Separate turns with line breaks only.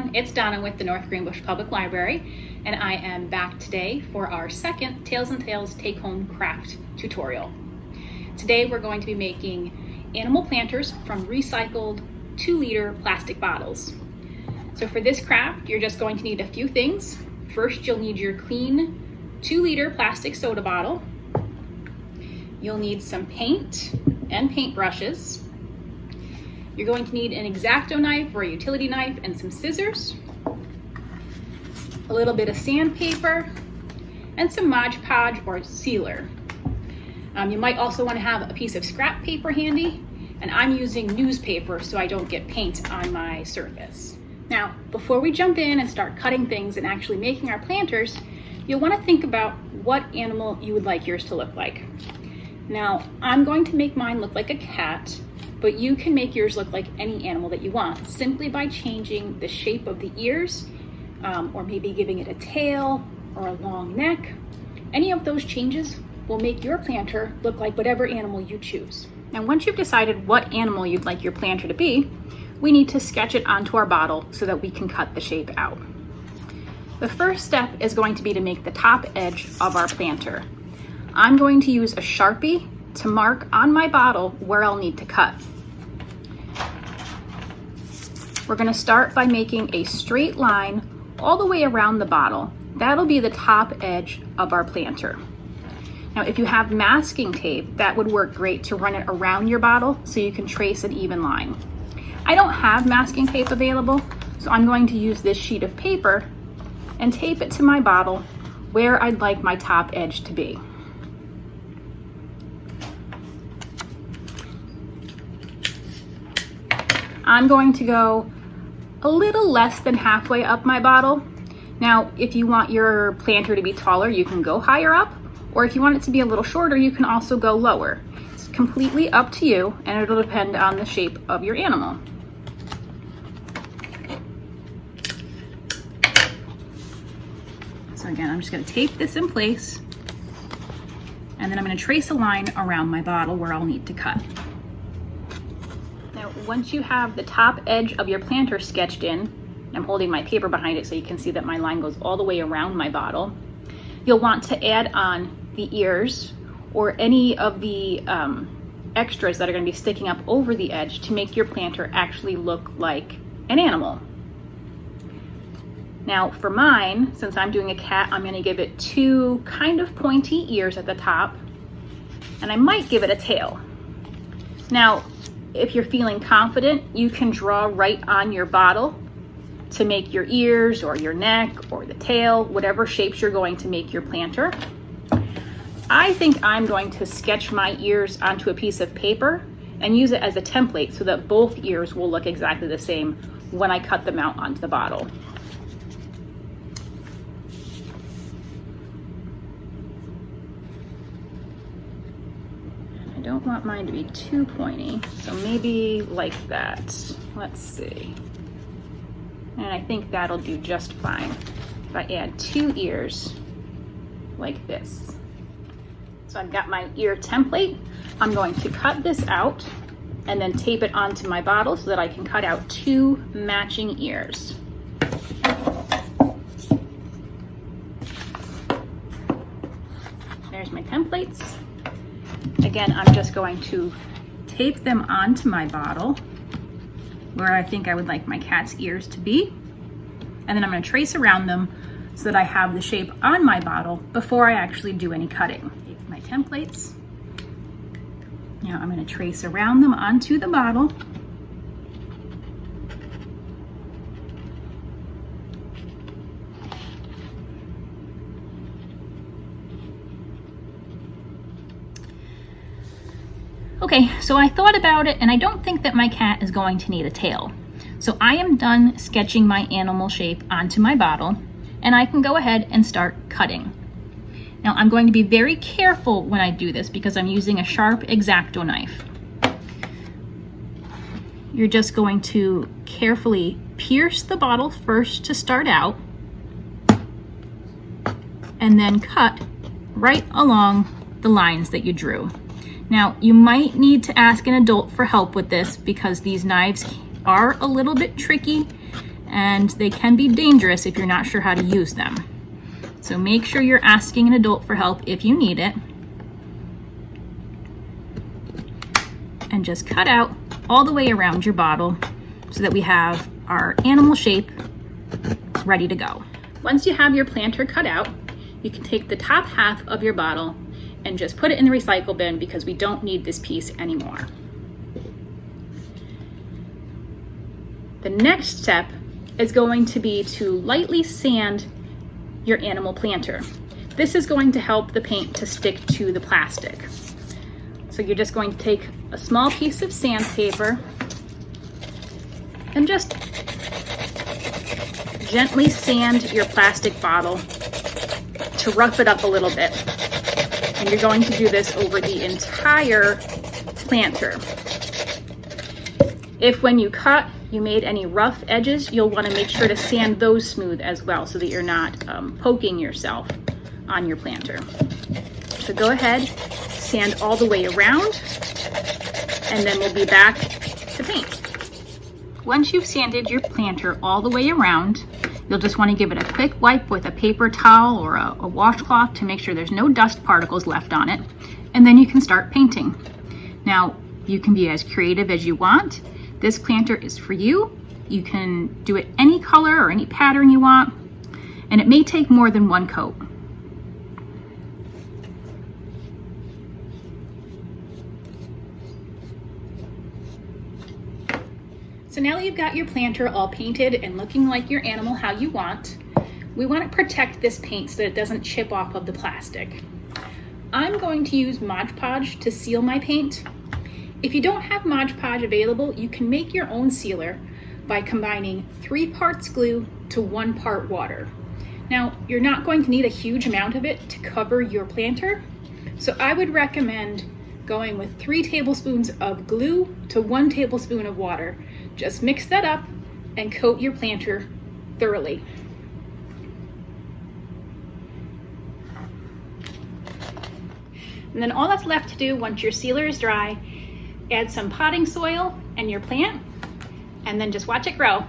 everyone, it's Donna with the North Greenbush Public Library, and I am back today for our second Tails and Tales take-home craft tutorial. Today we're going to be making animal planters from recycled 2-liter plastic bottles. So for this craft, you're just going to need a few things. First, you'll need your clean 2-liter plastic soda bottle. You'll need some paint and paint brushes. You're going to need an X-Acto knife or a utility knife and some scissors, a little bit of sandpaper, and some Mod Podge or sealer. You might also want to have a piece of scrap paper handy, and I'm using newspaper so I don't get paint on my surface. Now, before we jump in and start cutting things and actually making our planters, you'll want to think about what animal you would like yours to look like. Now, I'm going to make mine look like a cat, but you can make yours look like any animal that you want simply by changing the shape of the ears, or maybe giving it a tail or a long neck. Any of those changes will make your planter look like whatever animal you choose. Now, once you've decided what animal you'd like your planter to be, we need to sketch it onto our bottle so that we can cut the shape out. The first step is going to be to make the top edge of our planter. I'm going to use a Sharpie to mark on my bottle where I'll need to cut. We're going to start by making a straight line all the way around the bottle. That'll be the top edge of our planter. Now, if you have masking tape, that would work great to run it around your bottle so you can trace an even line. I don't have masking tape available, so I'm going to use this sheet of paper and tape it to my bottle where I'd like my top edge to be. I'm going to go a little less than halfway up my bottle. Now, if you want your planter to be taller, you can go higher up, or if you want it to be a little shorter, you can also go lower. It's completely up to you, and it'll depend on the shape of your animal. So again, I'm just going to tape this in place, and then I'm going to trace a line around my bottle where I'll need to cut. Now, once you have the top edge of your planter sketched in, I'm holding my paper behind it so you can see that my line goes all the way around my bottle, you'll want to add on the ears or any of the extras that are going to be sticking up over the edge to make your planter actually look like an animal. Now for mine, since I'm doing a cat, I'm going to give it 2 kind of pointy ears at the top, and I might give it a tail. Now, if you're feeling confident, you can draw right on your bottle to make your ears or your neck or the tail, whatever shapes you're going to make your planter. I think I'm going to sketch my ears onto a piece of paper and use it as a template so that both ears will look exactly the same when I cut them out onto the bottle. I don't want mine to be too pointy, so maybe like that. Let's see. And I think that'll do just fine if I add 2 ears like this. So I've got my ear template. I'm going to cut this out and then tape it onto my bottle so that I can cut out 2 matching ears. There's my templates. Again, I'm just going to tape them onto my bottle where I think I would like my cat's ears to be. And then I'm going to trace around them so that I have the shape on my bottle before I actually do any cutting. Take my templates. Now I'm going to trace around them onto the bottle. Okay, so I thought about it, and I don't think that my cat is going to need a tail. So I am done sketching my animal shape onto my bottle, and I can go ahead and start cutting. Now I'm going to be very careful when I do this because I'm using a sharp X-Acto knife. You're just going to carefully pierce the bottle first to start out, and then cut right along the lines that you drew. Now, you might need to ask an adult for help with this because these knives are a little bit tricky and they can be dangerous if you're not sure how to use them. So make sure you're asking an adult for help if you need it. And just cut out all the way around your bottle so that we have our animal shape ready to go. Once you have your planter cut out, you can take the top half of your bottle and just put it in the recycle bin because we don't need this piece anymore. The next step is going to be to lightly sand your animal planter. This is going to help the paint to stick to the plastic. So you're just going to take a small piece of sandpaper and just gently sand your plastic bottle to rough it up a little bit. And you're going to do this over the entire planter. If when you cut, you made any rough edges, you'll want to make sure to sand those smooth as well so that you're not poking yourself on your planter. So go ahead, sand all the way around, and then we'll be back to paint. Once you've sanded your planter all the way around, you'll just want to give it a quick wipe with a paper towel or a washcloth to make sure there's no dust particles left on it, and then you can start painting. Now, you can be as creative as you want. This planter is for you. You can do it any color or any pattern you want, and it may take more than one coat. So now that you've got your planter all painted and looking like your animal how you want, we want to protect this paint so that it doesn't chip off of the plastic. I'm going to use Mod Podge to seal my paint. If you don't have Mod Podge available, you can make your own sealer by combining 3 parts glue to 1 part water. Now, you're not going to need a huge amount of it to cover your planter, so I would recommend going with 3 tablespoons of glue to 1 tablespoon of water. Just mix that up and coat your planter thoroughly. And then all that's left to do once your sealer is dry, add some potting soil and your plant, and then just watch it grow.